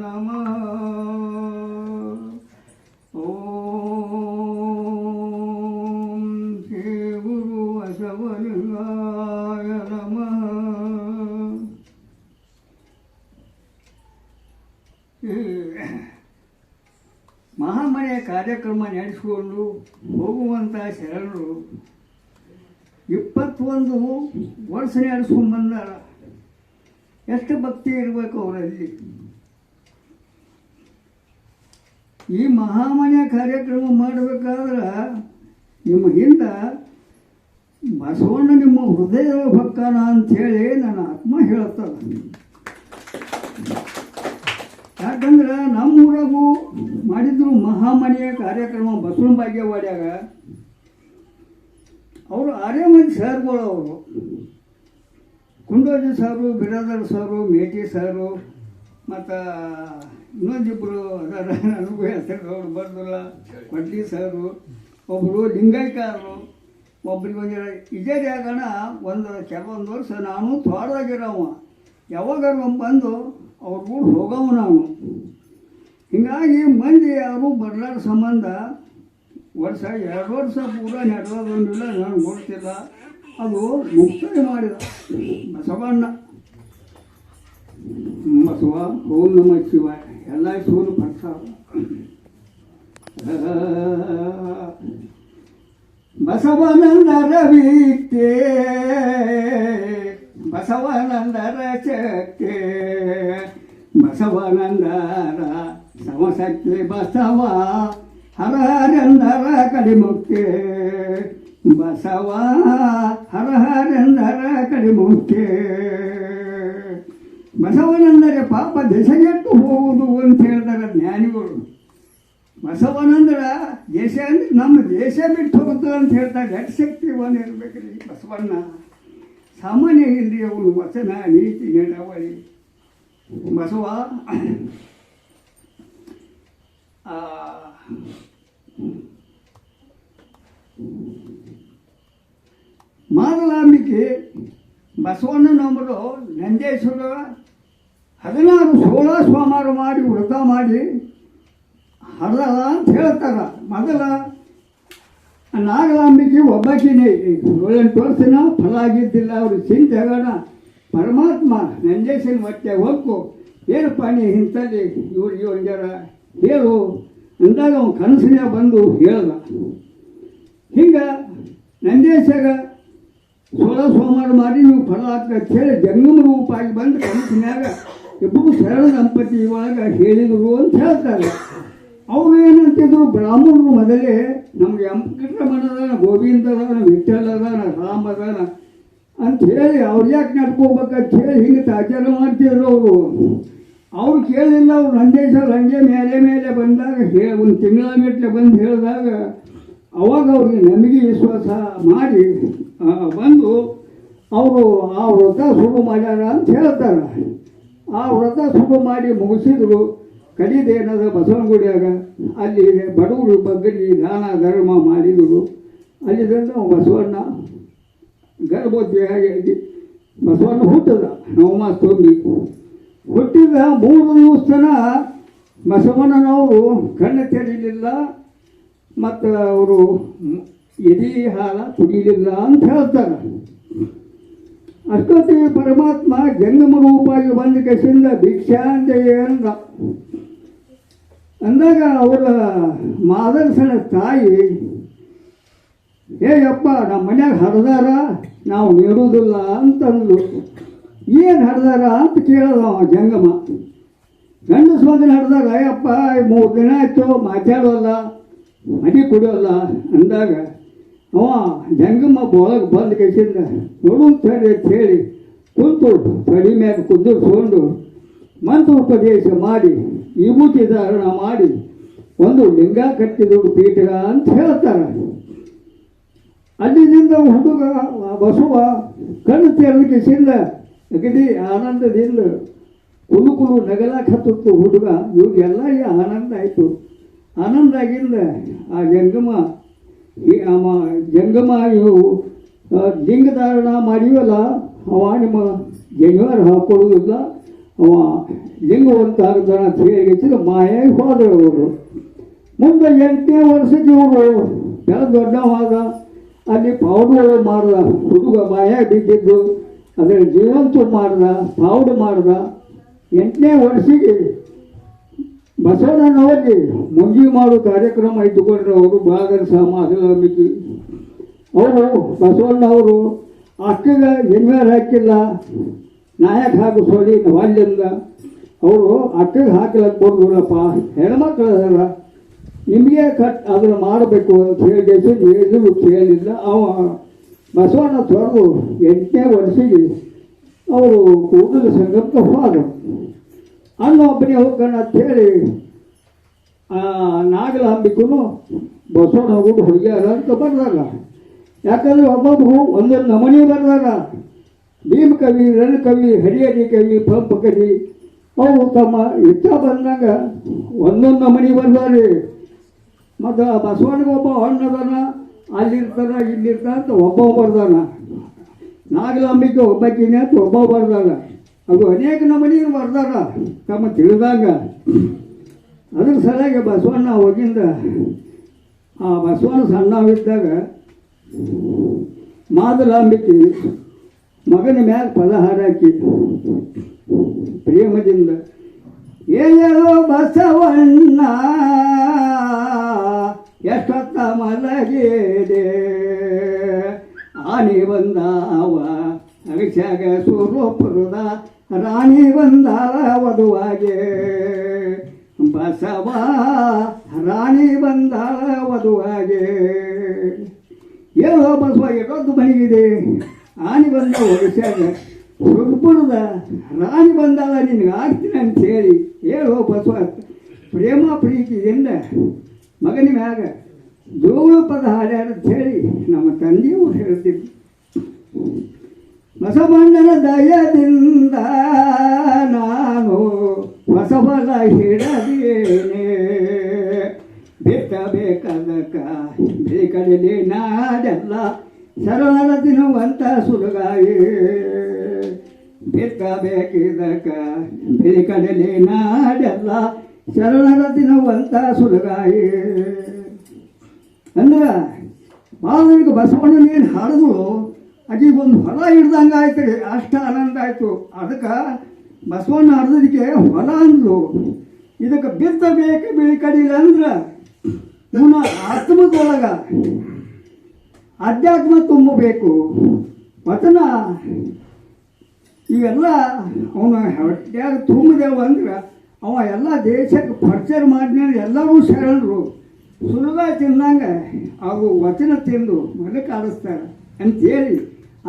ನಮಃ. ಓಂ ಶ್ರೀ ಗುರು ಬಸವಲಿಂಗಾಯ ನಮಃ. ಈ ಮಹಾಮನೆಯ ಕಾರ್ಯಕ್ರಮ ನಡೆಸಿಕೊಂಡು ಹೋಗುವಂಥ ಶರಣರು 21 ವರ್ಷ ನಡೆಸ್ಕೊಂಡು ಬಂದಾರ. ಎಷ್ಟು ಭಕ್ತಿ ಇರಬೇಕು ಅವರಲ್ಲಿ. ಈ ಮಹಾಮನೆಯ ಕಾರ್ಯಕ್ರಮ ಮಾಡಬೇಕಾದ್ರೆ ನಿಮ್ಮ ಹಿಂದೆ ಬಸವಣ್ಣ ನಿಮ್ಮ ಹೃದಯದ ಭಕ್ತನ ಅಂಥೇಳಿ ನನ್ನ ಆತ್ಮ ಹೇಳುತ್ತದೆ. ಯಾಕಂದ್ರೆ ನಮ್ಮೂರಾಗೂ ಮಾಡಿದ್ರು ಮಹಾಮನೆಯ ಕಾರ್ಯಕ್ರಮ ಬಸವನ ಭಾಗ್ಯವಾಡ್ಯಾಗ. ಅವರು 6 ಮಂದಿ ಸರ್ಗಳು. ಅವರು ಕುಂಡೋಜಿ ಸಾರು, ಬಿರಾದರ್ ಸಾರು, ಮೇಟಿ ಸಾರು, ಮತ್ತು ಇನ್ನೊಂದಿಬ್ಬರು ಅದರ ನನಗೂ ಹೆಸರು ಅವ್ರು ಬರ್ದಿಲ್ಲ. ಕೊಡ್ಲಿ ಸಾರು, ಒಬ್ಬರು ಲಿಂಗೈಕಾರರು, ಒಬ್ರಿಗೆ ಇದೇ ಜಾಗನ ಕೆಲವೊಂದು ವರ್ಷ ನಾನು ತೋಟದಾಗಿರವ. ಯಾವಾಗಾರು ಬಂದು ಅವ್ರ ಕೂಡ ಹೋಗವ ನಾನು. ಹೀಗಾಗಿ ಮಂದಿ ಯಾರು ಬರ್ಲಾರ ಸಂಬಂಧ 2 ವರ್ಷ ಪೂರ ನಡೆದೊಂದಿಲ್ಲ, ನನಗೆ ಗೊತ್ತಿಲ್ಲ. ಅದು ಮುಕ್ತಾಯ ಮಾಡಿದ ಬಸವಣ್ಣ. ಬಸವ ಓಂ ನಮಃ ಶಿವಾಯ ಎಲ್ಲ ಸೂರು ಬರ್ತಾವ. ಬಸವನಂದರ ವಿದ್ಯೆ, ಬಸವನಂದರ ಶಕ್ತಿ, ಬಸವನಂದರ ಸಮಶಕ್ತಿ ಬಸವ ಹರಹರೆಂದರ ಕಡಿಮುಕ್ತಿ, ಬಸವ ಹರಹರೆಂದರ ಕಡಿಮುಕ್ತಿ. ಬಸವನೆಂದರೆ ಪಾಪ ದೆಸೆಗೆಟ್ಟು ಹೋಗುವುದು ಅಂತ ಹೇಳ್ತಾರೆ ಜ್ಞಾನಿಗಳು. ಬಸವನಂದ್ರ ದೇಶ ಅಂದ್ರೆ ನಮ್ಮ ದೇಶ ಬಿಟ್ಟು ಹೋಗುತ್ತದೆ ಅಂತ ಹೇಳ್ತಾರೆ. ಎಷ್ಟು ಶಕ್ತಿ ಒಂದು ಇರಬೇಕ್ರಿ ಬಸವಣ್ಣ. ಸಾಮಾನ್ಯ ಇಲ್ರಿ ಅವನು ವಚನ ನೀತಿ ನಡವಳಿ. ಬಸವ ಮಾದಲಾಂಬಿಕೆ ಬಸವಣ್ಣನವರು ನಂಜೇಶ್ವರ 16 ಸೋಮವಾರ ಮಾಡಿ ವ್ರತ ಮಾಡಿ ಹರದ ಅಂತ ಹೇಳ್ತಾರೆ. ಮೊದಲ ನಾಗಲಾಂಬಿಕೆ ಒಬ್ಬಾಕಿನೇ 7-8 ವರ್ಷನ ಫಲ ಆಗಿದ್ದಿಲ್ಲ. ಅವರು ಚಿಂತೆಗಣ ಪರಮಾತ್ಮ ನಂಜೇಶನ ಮತ್ತೆ ಹೊಕ್ಕು ಏನಪ್ಪ ನೀ ಇಂಥಲ್ಲಿ ಇವ್ರಿಗೆ ಜರ ಹೇಳು ಅಂದಾಗ ಅವನು ಕನಸಿನ ಬಂದು ಹೇಳ್ದ. ಹಿಂಗೆ ನಂಜೇಶಾಗ 16 ಸೋಮವಾರ ಮಾಡಿ ನೀವು ಫಲ ಆಗ್ತದೆ ಹೇಳಿ ಜಂಗಮ ರೂಪಾಗಿ ಬಂದು ಕನಸಿನಾಗ ಇಬ್ಬರು ಶರಣ ದಂಪತಿ ಇವಾಗ ಹೇಳಿದರು ಅಂತ ಹೇಳ್ತಾರೆ. ಅವರು ಏನಂತಿದ್ರು ಬ್ರಾಹ್ಮಣರು ಮೊದಲೇ ನಮ್ಗೆ ವೆಂಕಟರಮಣದಾನ, ಗೋವಿಂದ ಅದಾನ, ವಿಠ್ಠಲ ಅದಾನ, ರಾಮ ಅದಾನ ಅಂತ ಹೇಳಿ ಅವ್ರು ಯಾಕೆ ನಡ್ಕೋಬೇಕಂತ ಹೇಳಿ ಹಿಂಗೆ ಆಚಾರ ಮಾಡ್ತಿದ್ರು ಅವರು. ಅವ್ರು ಕೇಳಿಲ್ಲ. ಅವ್ರು ನಂಜೇಶ್ವರ ಹಂಗೆ ಮೇಲೆ ಬಂದಾಗ ಒಂದು ತಿಂಗಳ ಮೆಟ್ಲೆ ಬಂದು ಹೇಳಿದಾಗ ಅವಾಗ ಅವ್ರಿಗೆ ನಮಗೆ ವಿಶ್ವಾಸ ಮಾಡಿ ಬಂದು ಅವರು ಆ ವ್ರತ ಶುರು ಮಾಡ್ಯಾರ ಅಂತ ಹೇಳ್ತಾರೆ. ಆ ವ್ರತ ಶುರು ಮಾಡಿ ಮುಗಿಸಿದ್ರು. ಕಡಿದೇನದ ಬಸವನಗುಡಿಯಾಗ ಅಲ್ಲಿ ಬಡವರು ಬಗ್ಗರಿ ದಾನ ಧರ್ಮ ಮಾಡಿದರು. ಅಲ್ಲಿಂದ ಬಸವಣ್ಣ ಗರ್ಭೋದ್ಯಾಗಿ ಬಸವಣ್ಣ ಹುಟ್ಟದ ನವಮಾಸ ತುಂಬಿ ಹುಟ್ಟಿದ 3 ದಿವಸ ತನ ಬಸವಣ್ಣನವರು ಕಣ್ಣು ತೆರೀಲಿಲ್ಲ ಮತ್ತು ಅವರು ಎದೆ ಹಾಲ ಕುಡಿಲಿಲ್ಲ ಅಂತ ಹೇಳ್ತಾರೆ. ಅಷ್ಟೊತ್ತಿಗೆ ಪರಮಾತ್ಮ ಜಂಗಮ ರೂಪಾಗಿ ಬಂದ ಕಸಿಂದ ಭಿಕ್ಷಾಂತೆಯೇ ಅಂದಾಗ ಅವರ ಮಾದರ್ಸನ ತಾಯಿ ಹೇಗಪ್ಪ ನಮ್ಮ ಮನ್ಯಾಗ ಹರಿದಾರ ನಾವು ನೀಡುವುದಿಲ್ಲ ಅಂತಂದು. ಏನು ಹರಿದಾರ ಅಂತ ಕೇಳೋದು ಜಂಗಮ. ಗಂಡಸ ಮಗನ ಹರಿದಾರ ಅಯ್ಯಪ್ಪ 3 ದಿನ ಆಯ್ತು ಮಾತಾಡೋಲ್ಲ, ಮನೆ ಕುಡಿಯೋಲ್ಲ ಅಂದಾಗ ಅವ ಜಂಗಮ ಒಳಗೆ ಬಂದ ಕೈಸಿಂದ ನೋಡು ತಡಿ ಅಂತ ಹೇಳಿ ಕುಂತು ತಡಿ ಮ್ಯಾಗ ಕುಂದಿರ್ಸ್ಕೊಂಡು ಮಂತ್ರೋಪದೇಶ ಮಾಡಿ ವಿಭೂತಿ ಧಾರಣ ಮಾಡಿ ಒಂದು ಲಿಂಗ ಕಟ್ಟಿದ್ರು ಪೀಠ ಅಂತ ಹೇಳ್ತಾರೆ. ಅಲ್ಲಿಂದ ಹುಡುಗ ಬಸವ ಕಣ್ಣು ತೆರಲಿಕೆಸಿಂದ ಅಗದಿ ಆನಂದದಿಂದ ಕುಲು ನಗಲಾಕ ಹತ್ತಿತ್ತು ಹುಡುಗ. ಇವ್ರಿಗೆಲ್ಲ ಆನಂದ ಆಯಿತು. ಆನಂದ ಆಗಿಂದ ಆ ಜಂಗಮ ಇವು ಲಿಂಗ ಧಾರಣ ಮಾಡಿವಲ್ಲ ಅವ ನಿಮ್ಮ ಜಂಗಾರ ಹಾಕೊಳ್ಳೋದಿಲ್ಲ, ಅವ ಲಿಂಗವಂತ ಆಗ್ತಾನ ಅಂತ ಹೇಳಿ ಮಾಯಾಗಿ ಹೋದರು ಅವರು. ಮುಂದೆ 8ನೇ ವರ್ಷಕ್ಕೆ ಇವರು ಎಲ್ಲ ದೊಡ್ಡವಾದ. ಅಲ್ಲಿ ಪೌಡು ಮಾಡ್ದ, ಹುಡುಗ ಮಾಯಾಗಿ ಬಿದ್ದಿದ್ದು ಅದರ ಜೀವಂತು ಮಾಡ್ದ, ಪೌಡು ಮಾಡ್ದ. 8ನೇ ವರ್ಷಕ್ಕೆ ಬಸವಣ್ಣನವರಿಗೆ ಮುಂಜಿ ಮಾಡೋ ಕಾರ್ಯಕ್ರಮ ಇಟ್ಟುಕೊಂಡ್ರೆ ಅವರು ಬಾಗರ ಸಮಾಜಿ ಅವರು ಬಸವಣ್ಣವರು ಅಕ್ಕಗೆ ಎನ್ವೇರ್ ಹಾಕಿಲ್ಲ, ನಾಯಕ ಹಾಕು ಸೋಡಿ ವಾಲ್ಯಂದ ಅವರು ಅಕ್ಕಗೆ ಹಾಕಲಕ್ಕೆ ಬರೋದಿಲ್ಲಪ್ಪ, ಹೆಣ್ಮಕ್ಳು ಅದರ ನಿಮಗೆ ಅದನ್ನು ಮಾಡಬೇಕು ಅಂತ ಹೇಳಿದ್ರು. ಹೇಳಿದ್ರು ಕೇಳಿಲ್ಲ. ಅವ ಬಸವಣ್ಣ ತೊರೆದು 8ನೇ ವರ್ಷಕ್ಕೆ ಅವರು ಕೂಡಲ ಸಂಘಕ್ಕೆ ಹೋದರು. ಅನ್ನೊಬ್ಬನೇ ಹೋಗೋಣ ಅಂತೇಳಿ ನಾಗಲಾಂಬಿಕೂ ಬಸವಣ್ಣ ಹೋಗ್ಬಿಟ್ಟು ಹೋಗ್ಯಾರ ಅಂತ ಬರ್ದಾರ. ಯಾಕಂದ್ರೆ ಒಬ್ಬೊಬ್ಬರು ಒಂದೊಂದು ನಮೂನಿ ಬರ್ದಾರ. ಭೀಮಕವಿ, ರಣಕವಿ, ಹರಿಹರಿ ಕವಿ, ಪಂಪ ಕವಿ ಅವರು ತಮ್ಮ ಇಷ್ಟ ಬಂದಾಗ ಒಂದೊಂದು ನಮೂನಿ ಬರ್ದಾರೆ. ಮತ್ತು ಬಸವಣ್ಣಗೆ ಒಬ್ಬ ಹಣ್ಣದನ, ಅಲ್ಲಿರ್ತಾನ ಇಲ್ಲಿರ್ತಾನ ಅಂತ ಒಬ್ಬ ಬರ್ದಾನ. ನಾಗಲಾಂಬಿಕೆ ಒಬ್ಬಕ್ಕಿನೇ ಅಂತ ಒಬ್ಬ ಬರ್ದಾನ. ಅದು ಅನೇಕ ನಮೂನಿ ಬರ್ದಾರ ತಮ್ಮ ತಿಳಿದಾಗ. ಅದ್ರ ಸಲುವಾಗಿ ಬಸವಣ್ಣ ಹೋಗಿಂದ ಆ ಬಸವಣ್ಣ ಸಣ್ಣವಿದ್ದಾಗ ಮಾದಲಾಂಬಿಕೆ ಮಗನ ಮ್ಯಾಗ ಪದ ಹಾರಾಕಿ ಪ್ರೇಮದಿಂದ, ಏನೇಳೋ ಬಸವಣ್ಣ ಎಷ್ಟೊತ್ತ ಮಲಗಿದೆ, ಆನೆ ಬಂದಾವ ಅಗಸ್ಯಾಗ ಸ್ವರೂಪದ, ರಾಣಿ ಬಂದಾಳ ವಧುವಾಗೆ, ಬಸವ ರಾಣಿ ಬಂದಾಳ ವಧುವಾಗೆ. ಹೇಳೋ ಬಸವ ಎಷ್ಟೊತ್ತು ಮಲಗಿದೆ, ಆನೆ ಬಂದ ಒಗಸ್ಯಾಗ ಸ್ವರೂಪದ, ರಾಣಿ ಬಂದಾಳ ನಿನಗೆ ಆಗ್ತೀನಿ ಅಂತೇಳಿ ಹೇಳೋ ಬಸವ ಪ್ರೇಮ ಪ್ರೀತಿಯಿಂದ ಮಗನ ಮ್ಯಾಗ ಜೋಳು ಪದ ಹಾಡ್ಯಾರ ಅಂತ ಹೇಳಿ ನಮ್ಮ ತಂದೆಯವರು ಹೇಳ್ತಿದ್ರು. ಬಸವಣ್ಣನ ದಯದಿಂದ ನಾನು ಹೊಸಬಲ ಹಿಡದೇನೆ, ಬಿತ್ತಬೇಕಾದಕ್ಕ ಬೇಕಡಲಿ ನಾಡೆಲ್ಲ ಶರಣರ ತಿನ್ನುವಂತ ಸುಲಗಾಯಿ, ಬಿತ್ತಬೇಕಿದಕ್ಕ ಬೇಕಡಲಿ ನಾಡೆಲ್ಲ ಶರಣರ ತಿನ್ನುವಂತ ಸುಲಗಾಯಿ. ಅಂದ್ರೆ ಬಾಲನಿಗೆ ಬಸವಣ್ಣನೇನು ಹಾಡಿದ್ರು ಆಕೆಗೊಂದು ಹೊಲ ಹಿಡ್ದಂಗೆ ಆಯ್ತು ರೀ, ಅಷ್ಟು ಆನಂದ ಆಯಿತು. ಅದಕ್ಕೆ ಬಸವಣ್ಣ ಹಾಡ್ದಕ್ಕೆ ಹೊಲ ಅಂದ್ರು. ಇದಕ್ಕೆ ಬಿತ್ತಬೇಕು ಬೆಳಿ ಕಡಿಲ್ಲ ಅಂದ್ರೆ ಇವನ ಆತ್ಮದೊಳಗ ಅಧ್ಯಾತ್ಮ ತುಂಬಬೇಕು. ವಚನ ಇವೆಲ್ಲ ಅವನ ಹೊಟ್ಟೆಯಾಗ ತುಂಬಿದೆವು ಅಂದ್ರೆ ಅವ ಎಲ್ಲ ದೇಶಕ್ಕೆ ಪರಿಚಯ ಮಾಡಿದ್ಮೇಲೆ ಎಲ್ಲರೂ ಶರಣರು ಸುಲಭ ತಿಂದಂಗೆ ಅವು ವಚನ ತಿಂದು ಮಲಕ್ಕೆ ಆಡಿಸ್ತಾರೆ ಅಂಥೇಳಿ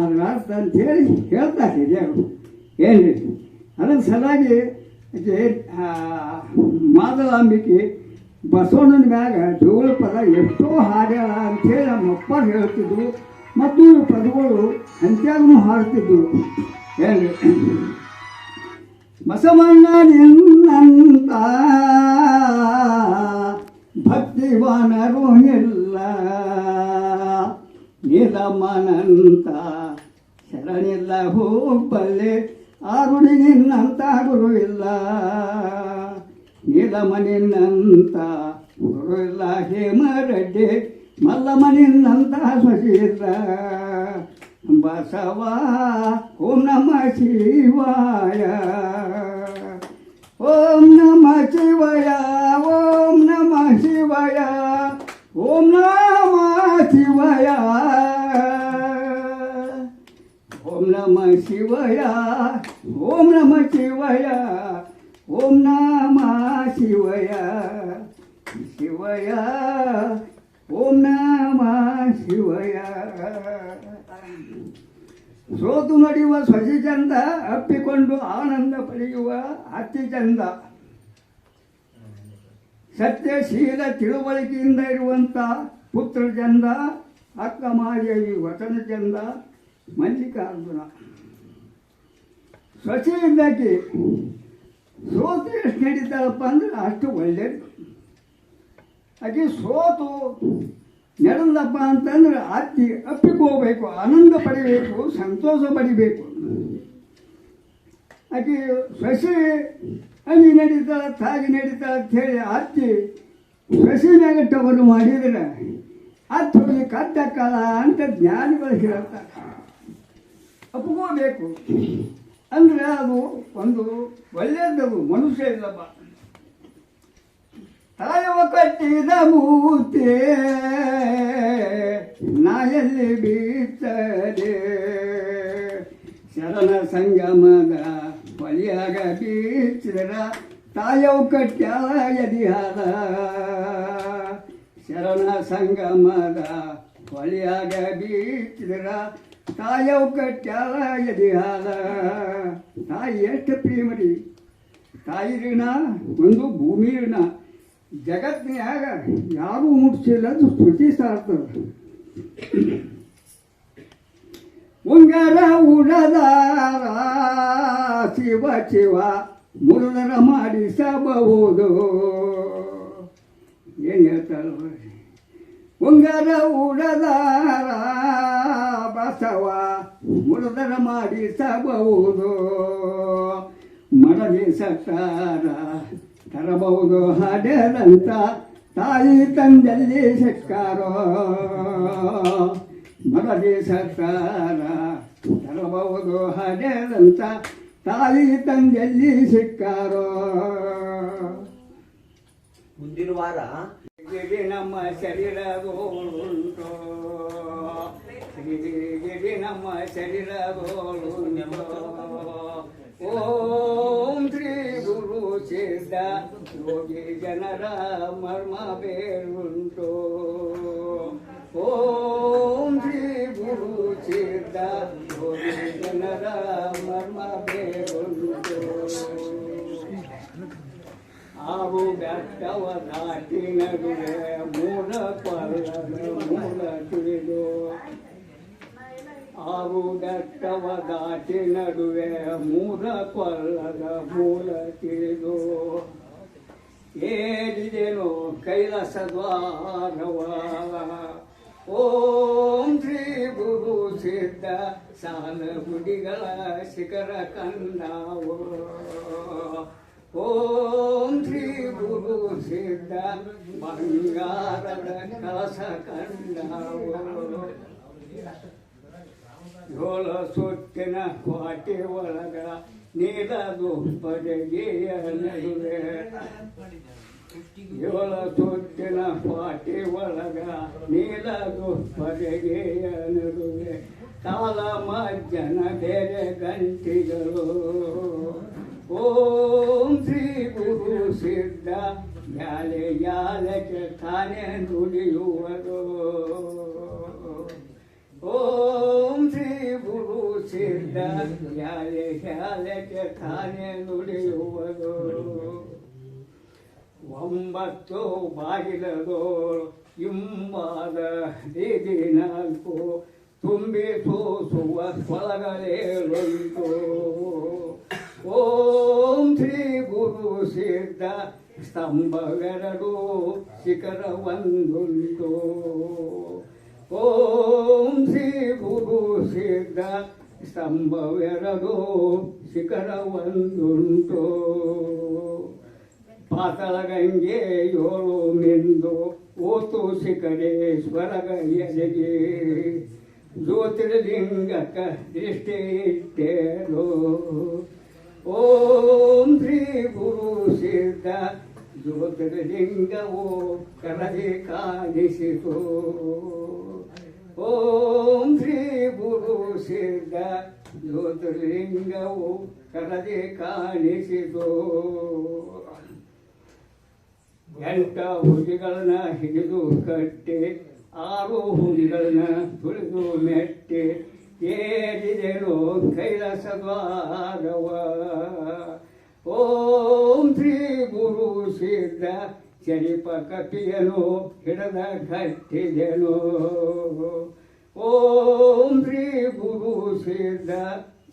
ಅದ್ರ ಅರ್ಥ ಅಂಥೇಳಿ ಹೇಳ್ತಾರೆ ಹಿರಿಯರು. ಏನ್ರಿ ಅದರ ಸಲುವಾಗಿ ಮಾದಲಾಂಬಿಕೆ ಬಸವಣ್ಣನ ಮ್ಯಾಗ ಜೋಳ ಪದ ಎಷ್ಟೋ ಹಾಡ್ಯಾಳ ಅಂಥೇಳಿ ನಮ್ಮಪ್ಪ ಹೇಳ್ತಿದ್ರು. ಮತ್ತು ಈ ಪದಗಳು ಅಂತ್ಯಾಗೂ ಹಾಡ್ತಿದ್ರು. ಏನ್ರಿ ಬಸವಣ್ಣ ನಿನ್ನಂತ ಭಕ್ತಿವಾನರು ಇಲ್ಲ, ನೀಲಮ್ಮನಂತ ಶರಣಿಲ್ಲ ಹೋಗಬಲ್ಲೆ, ಆರುಡಿ ನಿನ್ನಂತ ಗುರು ಇಲ್ಲ, ನೀಲಮ್ಮ ನಿನ್ನಂತ ಗುರು ಇಲ್ಲ, ಹೇಮರೆಡ್ಡಿ ಮಲ್ಲಮ್ಮ ನಿನ್ನಂತ ಸೊಸಿ ಇಲ್ಲ. ಬಸವ ಓಂ ನಮ ಶಿವಾಯ, ಓಂ ನಮ ಶಿವಾಯ, ಓಂ ನಮ ಶಿವಾಯ, ಓಂ ನಮ ಶಿವಾಯ, ಓಂ ನಮ ಶಿವಾಯ, ಓಂ ನಮ ಶಿವಾಯ, ಓಂ ನಮ ಶಿವಾಯ, ಶಿವಯ ಓಂ ನಮ ಶಿವಯ. ಸೋತು ನಡೆಯುವ ಸೊಸಿ ಚಂದ, ಅಪ್ಪಿಕೊಂಡು ಆನಂದ ಪಡೆಯುವ ಅತಿ ಚಂದ. ಸತ್ಯಶೀಲ ತಿಳುವಳಿಕೆಯಿಂದ ಇರುವಂಥ ಪುತ್ರ ಚಂದ, ಅಕ್ಕ ಮಾದೇವಿ ವಚನ ಚಂದ, ಮಲ್ಲಿಕಾರ್ಜುನ. ಸೊಸೆ ಇದ್ದಕ್ಕೆ ಸೋತು ಎಷ್ಟು ನಡೀತಾಳಪ್ಪ ಅಂದ್ರೆ ಅಷ್ಟು ಒಳ್ಳೆಯದು. ಆಕೆ ಸೋತು ನಡೆದಪ್ಪ ಅಂತಂದ್ರೆ ಅತ್ತಿ ಅಪ್ಪಿಕೋಬೇಕು, ಆನಂದ ಪಡಿಬೇಕು, ಸಂತೋಷ ಪಡಿಬೇಕು. ಆಕೆ ಸಸಿ ಅಂಗಿ ನಡೀತಾಳ ತಾಗಿ ನಡೀತಾಳ ಅಂತ ಹೇಳಿ ಹತ್ತಿ ಸಸಿ ಮ್ಯಾಗಟ್ಟವನ್ನು ಮಾಡಿದ್ರೆ ಹತ್ತು ಹೋಗಿ ಕದ್ದಕ್ಕಲ್ಲ ಅಂತ ಜ್ಞಾನಿಗಳು ಹೇಳ್ತಾರೆ. ಒಪ್ಕೋಬೇಕು ಅಂದರೆ ಅದು ಒಂದು ಒಳ್ಳೆಯದದು. ಮನುಷ್ಯ ಇಲ್ಲಪ್ಪ ತಾಯವ ಕಟ್ಟಿದ ಮೂರ್ತಿ ನಾಯಲ್ಲಿ ಬೀರ್ತದೆ, ಶರಣ ಸಂಗಮದ ಒಲಿಯಾಗ ಬೀಚಿದ್ರ ತಾಯವು ಕಟ್ಟ್ಯಾಳ ಎದಿಹಾರ, ಶರಣ ಸಂಗಮದ ಒಲಿಯಾಗ ಬೀಚಿದ್ರ ತಾಯವು ಕಟ್ಟ್ಯಾಳ ಎದಿಹಾರ. ತಾಯಿ ಎಷ್ಟು ಪ್ರೇಮರಿ, ತಾಯಿ ಋಣ ಒಂದು ಭೂಮಿ ಋಣ. ಜಗತ್ತಿನಾಗ ಯಾರೂ ಮುಟ್ಸಿಲ್ಲ ಅದು ಸ್ತುತಿ ಸಾರ್ತದೆ. ಉಂಗರ ಉಡದಾರ ಶಿವ ಶಿವ ಮುರುದರ ಮಾಡಿಸಬಹುದು. ಏನು ಹೇಳ್ತಾರ? ಉಂಗರ ಉಡದಾರ ಬಸವ ಮುರುದರ ಮಾಡಿಸಬಹುದು, ಮಡದಿ ಸತ್ತಾರ ತರಬಹುದು ಹಾಡದಂತ ತಾಯಿ ತಂದಲ್ಲಿ ಸಿಕ್ಕಾರೋ, ಮಡದಿ ಸತ್ತಾರ ತರಬಹುದು ಹಾಡದಂತ ತಾಯಿ ತಂದಲ್ಲಿ ಸಿಕ್ಕಾರೋ. ಮುಂದಿನ ವಾರ ನಮ್ಮ ಶರೀರಗೋಳುಂಟೋ, ಗಿರಿ ನಮ್ಮ ಶರೀರಗೋಳುಂಟೋ. ಓಂ ಶ್ರೀ ಗುರು ಸಿದ್ಧ ಯೋಗಿ ಜನರ ಮರ್ಮ ಬೇರುಂಟು. ಓಂ ಶ್ರೀ ಗುರು ಸಿದ್ಧ ಯೋಗಿ ಜನರ ಮರ್ಮ ಬೇರುಂಟು. ಆವು ಬೆಟ್ಟವ ದಾಟಿ ನಡುವೆ ಮೂಲ ಪರ್ವದ ಮೂಲ ತಿಳಿದು, ಆವು ಬೆಟ್ಟವ ದಾಟಿ ನಡುವೆ ಮೂಲ ಕೊಳ್ಳದ ಮೂಲ ತಿಳಿದು, ಏರಿದೆನು ಕೈಲಾಸ ದ್ವಾರವ. ಓಂ ಶ್ರೀ ಗುರು ಸಿದ್ಧ ಸಾಲ ಗುಡಿಗಳ ಶಿಖರ ಕಂಡಾವು. ಓಂ ಶ್ರೀ ಗುರು ಸಿದ್ಧ ಬಂಗಾರದ ಕಲಸ ಕಂಡಾವು. ಢೋಲ ಸುತ್ತಿನ ಕೋಟೆ ಒಳಗ ನೀಲದು ಪಡೆಗೆಯ ನಡುವೆ, ಢೋಲ ಸುತ್ತಿನ ಕೋಟೆ ಒಳಗ ನೀಲದು ಪಡೆಗೆಯ ನಡುವೆ, ತಾಲ ಮಜ್ಜನ ಬೇರೆ ಗಂಟಿಗಳು. ಓಂ ಶ್ರೀ ಗುರು ಸಿದ್ಧ ಯಾಲೆ ಯಾಲಕ್ಕೆ ತಾನೇ ನುಡಿಯುವುದು. ಓಂ ಶ್ರೀ ಗುರು ಸಿದ್ಧ ಯಾಲೆ ಯಾಲಕ್ಕೆ ತಾನೇ ನುಡಿಯುವುದು. ಒಂಬತ್ತು ಬಾಗಿಲದೋಳು ಇಂಬಾದ ಬೀದಿ ನಾಲ್ಕು ತುಂಬಿ ಸೋಸುವ ಸ್ವಳಗಳೇಳುಂಟು. ಓಂ ಶ್ರೀ ಗುರು ಸಿದ್ಧ ಸ್ತಂಭವೆರಡು ಶಿಖರ ಒಂದುಂಟು. ಓಂ ಶ್ರೀ ಗುರು ಸಿದ್ಧ ಸ್ತಂಭವೆರಡು ಶಿಖರ ಒಂದುಂಟು. ಪಾತಾಳ ಗಂಗೆ ಏಳು ಮಿಂದು ಓತು ಶಿಖರೇಶ್ವರಗ ಎದೆಗೆ, ಜ್ಯೋತಿರ್ಲಿಂಗಕ ದೃಷ್ಟಿ ಇಟ್ಟೇರು. ಓಂ ಶ್ರೀ ಗುರು ಸಿದ್ಧ ಜ್ಯೋತಿರ್ಲಿಂಗವು ಕರದಿ ಕಾಣಿಸಿತು. ಓಂ ಶ್ರೀ ಗುರು ಸಿದ್ಧ ಜ್ಯೋತಿರ್ಲಿಂಗವು ಕರದಿ ಕಾಣಿಸಿತು. ಎಂಟ ಹುಲಿಗಳನ್ನ ಹಿಡಿದು ಕಟ್ಟಿ ಆರು ಹುಲಿಗಳನ್ನ ತುಳಿದು ಮೆಟ್ಟಿ ಏರಿದೆನು ಕೈಲಾಸ ದ್ವಾರವ. ಓಂ ಶ್ರೀ ಗುರು ಸಿದ್ಧ ಚರಿಪ ಕಪಿಯನು ಹಿಡದ ಕಟ್ಟಿದೆನು. ಓಂ ಶ್ರೀ ಗುರು ಸಿದ್ಧ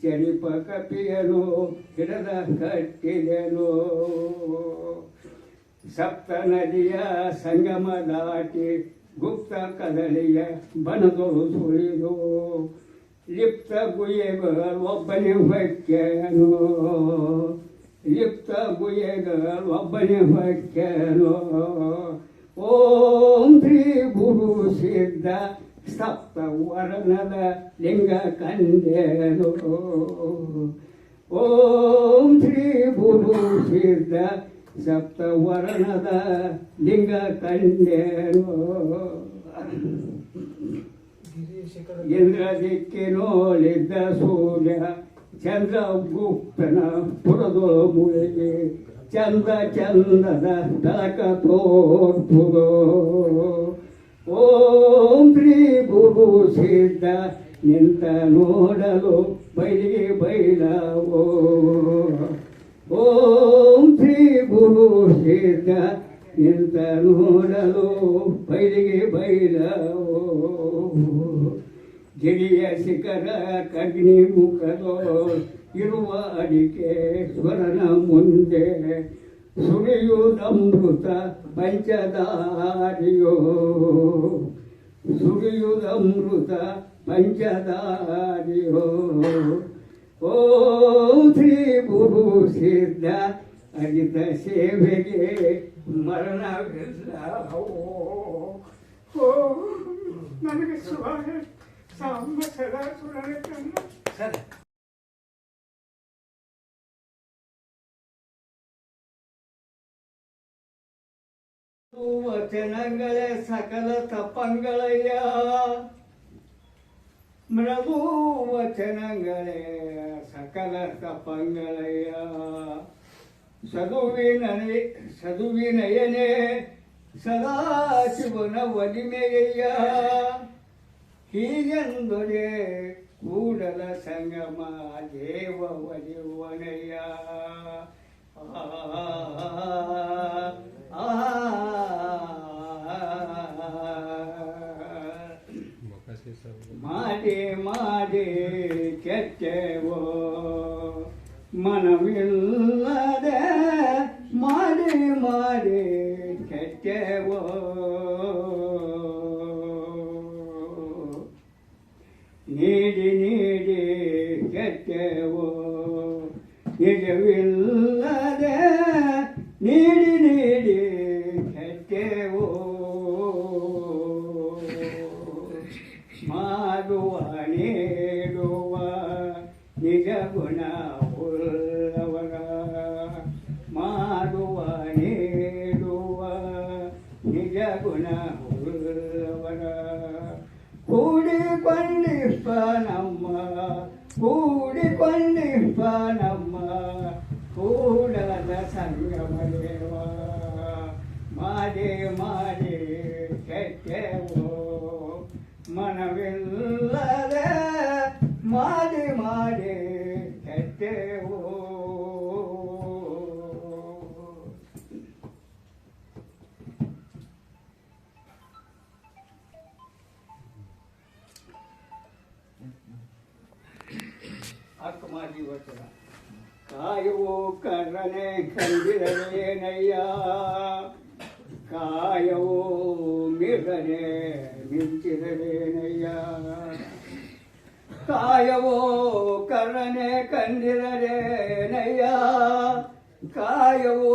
ಚರಿಪ ಕಪಿಯನು ಹಿಡದ ಕಟ್ಟಿದೆನು. ಸಪ್ತ ನದಿಯ ಸಂಗಮ ದಾಟಿ ಗುಪ್ತ ಕದಳಿಯ ಬನದೊಳು ಸುಳಿದು, ಲಿಪ್ತ ಗುಯ್ಯಗಳೊಬ್ಬನೇ ಹೊಕ್ಕೇನೋ ಲಿಪ್ತ ಗುಯ್ಯಗಳೊಬ್ಬನೇ ಹೊಕ್ಕೇನೋ ಓಂ ಶ್ರೀ ಗುರು ಸಿದ್ಧ ಸಪ್ತ ವರ್ಣದ ಲಿಂಗ ಕಂಡೇನೋ ಓಂ ಶ್ರೀ ಗುರು ಸಿದ್ಧ ಸಪ್ತ ವರ್ಣದ ಲಿಂಗ ಕಂಡೇನೋ ಇಂದ್ರ ದಿಕ್ಕಿನೋಳಿದ್ದ ಸೂರ್ಯ ಚಂದ್ರಗುಪ್ತನ ಪುರದೋ ಮುಳಿಗೆ ಚಂದ ಚಂದದ ತಳಕ ತೋರ್ಪುದೋ ಓಂ ಶ್ರೀ ಗುರು ಸಿದ್ಧ ನಿಂತ ನೋಡಲು ಬೈಲಿಗೆ ಬೈಲವೋ ಓಂ ಶ್ರೀ ಗುರು ಸಿದ್ಧ ನಿಂತ ನೋಡಲು ಬೈಲಿಗೆ ಬೈಲವೋ ಗಿರಿಯ ಶಿಖರ ಕಗ್ನಿ ಮುಖದೋ ಇರುವ ಅಡಿಕೆ ಸ್ವರನ ಮುಂದೆ ಸುರಿಯುವುದಮೃತ ಪಂಚದಾರಿಯೋ ಸುರಿಯುವುದಮೃತ ಪಂಚದಾರಿಯೋ ಓಂ ಶ್ರೀ ಗುರು ಸಿದ್ಧ ಅಜಿತ ಸೇವೆಗೆ ಮರಣವಿಲ್ಲ ಓ ನನಗೆ ಸುವಾಸ ಸಾಂಬ ಸದಾ ಸುರಕನ್ನ ಸರಿ ವಚನಗಳೇ ಸಕಲ ತಪಂಗಳಯ್ಯ ಮೃದು ವಚನಗಳೇ ಸಕಲ ತಪಂಗಳಯ್ಯ ಸದುವಿನಯನೇ ಸದಾಶಿವನ ಒಲಿಮೆಯಯ್ಯ ಹೀಗೆಂದೊಡೆ ಕೂಡಲ ಸಂಗಮ ದೇವ ಒಲಿಯುವನಯ್ಯ ಮಾಡಿ ಮಾಡಿ ಕೆಟ್ಟೆವೋ ಮನವಿಲ್ಲದೆ ಮಾಡಿ ಮಾಡಿ ಕೆಟ್ಟೆವೋ ನೀಡಿ ನೀಡಿ ಕೆಟ್ಟೆವೋ ನಿಜವಿಲ್ಲದೆ ನೀಡಿ ನೀಡಿ ಕೆಟ್ಟೆವೋ ಮಾಡುವ ನೀಡುವ ನಿಜ ಗುಣ ಉಳ್ಳವರ ಮಾಡುವ ನೀಡುವ ನಿಜ ಗುಣ ಉಳ್ಳವರ ಕೂಡಿಕೊಂಡಿಪ್ಪ ನಮ್ಮ ಕೂಡಲದ ಸಂಗಮ ದೇವ ಮಾಡಿ ಮಾಡಿ ಕೆಟ್ಟೆವೋ ಮನವಿಲ್ಲದೆ ಮಾಡಿ ಮಾಡಿ ಕೆಟ್ಟೆವೋ ಅಕ್ಕಮಾದಿ ವಚನ ಕಾಯುವು ಕರ್ರನೆ ಕಂದಿರಲೇನಯ್ಯ ಕಾಯವೋ ಮಿರ್ರನೆ ಮಿಂಚಿರಲೇನಯ್ಯ ಕಾಯವೋ ಕರ್ರನೆ ಕಂದಿರಲೇನಯ್ಯ ಕಾಯವೋ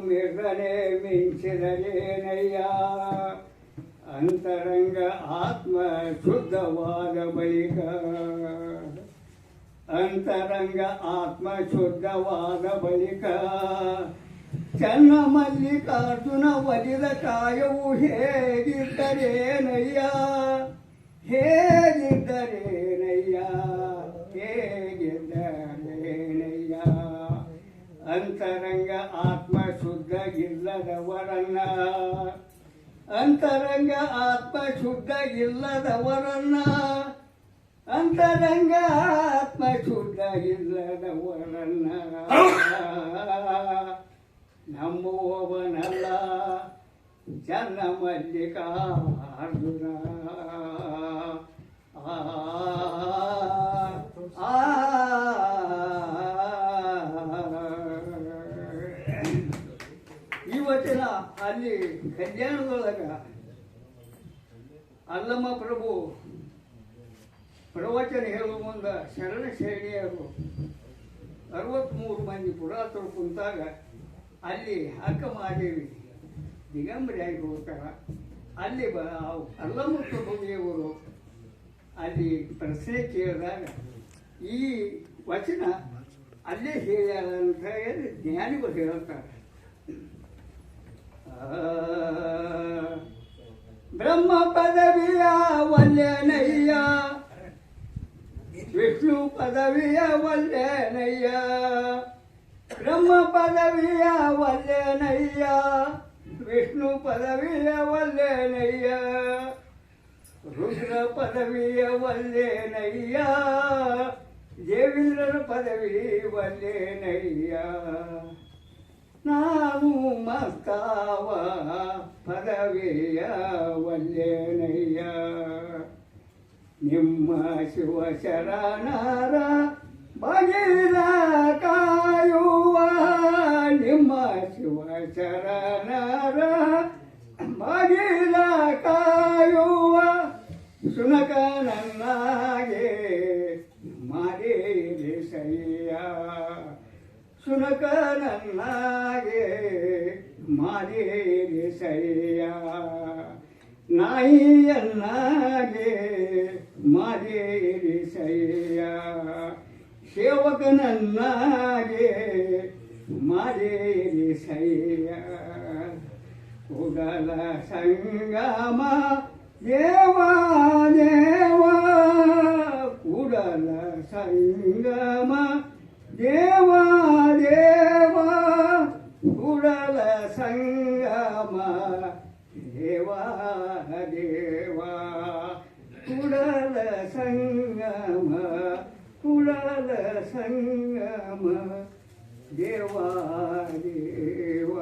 ಮಿರ್ರನೆ ಮಿಂಚಿರಲೇನಯ್ಯ ಅಂತರಂಗ ಆತ್ಮ ಶುದ್ಧವಾದ ಬಳಿಕ ಅಂತರಂಗ ಆತ್ಮ ಶುದ್ಧವಾದ ಬಳಿಕ ಚನ್ನ ಮಲ್ಲಿಕಾರ್ಜುನ ಒಲಿದ ಕಾಯವು ಹೇಗಿದ್ದರೇನಯ್ಯ ಹೇಗಿದ್ದರೇನಯ್ಯ ಹೇಗಿದ್ದರೇನಯ್ಯ ಅಂತರಂಗ ಆತ್ಮ ಶುದ್ಧ ಇಲ್ಲದವರನ್ನ ಅಂತರಂಗ ಆತ್ಮ ಶುದ್ಧ ಇಲ್ಲದವರನ್ನ ಅಂತರಂಗ ಆತ್ಮ ಶುದ್ಧ ಇಲ್ಲದವರನ್ನ ನಂಬುವವನಲ್ಲ ಚನ್ನ ಮಲ್ಲಿಕಾರ್ಜುನ ಇವತ್ತಿನ ಅಲ್ಲಿ ಕಲ್ಯಾಣದೊಳಗ ಅಲ್ಲಮ್ಮ ಪ್ರಭು ಪ್ರವಚನ ಹೇಳುವ ಮುಂದೆ ಶರಣ ಶರಣೆಯರು 63 ಮಂದಿ ಪುರಾತರು ಕುಂತಾಗ ಅಲ್ಲಿ ಅಕ್ಕ ಮಹಾದೇವಿ ದಿಗಂಬರಿಯಾಗಿ ಹೋಗ್ತಾರ. ಅಲ್ಲಿ ಅಲ್ಲಮುತ್ತು ಭೂಮಿಯವರು ಅಲ್ಲಿ ಪ್ರಶ್ನೆ ಕೇಳಿದಾಗ ಈ ವಚನ ಅಲ್ಲೇ ಹೇಳ್ಯಾರ ಅಂತ ಹೇಳಿ ಜ್ಞಾನಿಗಳು ಹೇಳ್ತಾರೆ. ಬ್ರಹ್ಮ ಪದವಿಯ ವಲ್ಯನಯ್ಯ, ವಿಷ್ಣು ಪದವಿಯ ವಲ್ಯನಯ್ಯ, ಬ್ರಹ್ಮ ಪದವಿಯ ವಲ್ಯನಯ್ಯ, ವಿಷ್ಣು ಪದವಿಯ ವಲ್ಯನಯ್ಯ, ರುದ್ರ ಪದವಿಯ ವಲ್ಯನಯ್ಯ, ದೇವೇಂದ್ರನ ಪದವಿ ವಲ್ಯನಯ್ಯ. ನಾನು ಮಸ್ತಾವ ಪದವಿಯ ವಲ್ಯನಯ್ಯ, ನಿಮ್ಮ ಶಿವ ಶರಣರ ಬಗೆದ ಕಾಯುವ, ನಿಮ್ಮ ಶಿವ ಶರಣರ ಬಗೆದ ಕಾಯುವ, ಸುನಕ ನನ್ನಾಗೆ ಮಾಡಿರಿ ಸಯ್ಯ, ಸುನಕ ನನ್ನಾಗೆ ಮಾಡಿರಿ ಸಯ್ಯ, ನಾಯಿಯನ್ನಾಗೆ ಮಾಡಿರಿ ಸಯ್ಯ, ಸೇವಕನನ್ನಾಗೆ ಮಾಡಿರಿ ಸಯ್ಯ. ಕೂಡಲ ಸಂಗಮ ದೇವ ದೇವ, ಕೂಡಲ ಸಂಗಮ ದೇವ ದೇವ, ಕೂಡಲ ಸಂಗಮ ದೇವ ದೇವ, ಕೂಡಲ ಸಂಗಮ, ಕೂಡಲ ಸಂಗಮ ದೇವ ದೇವ.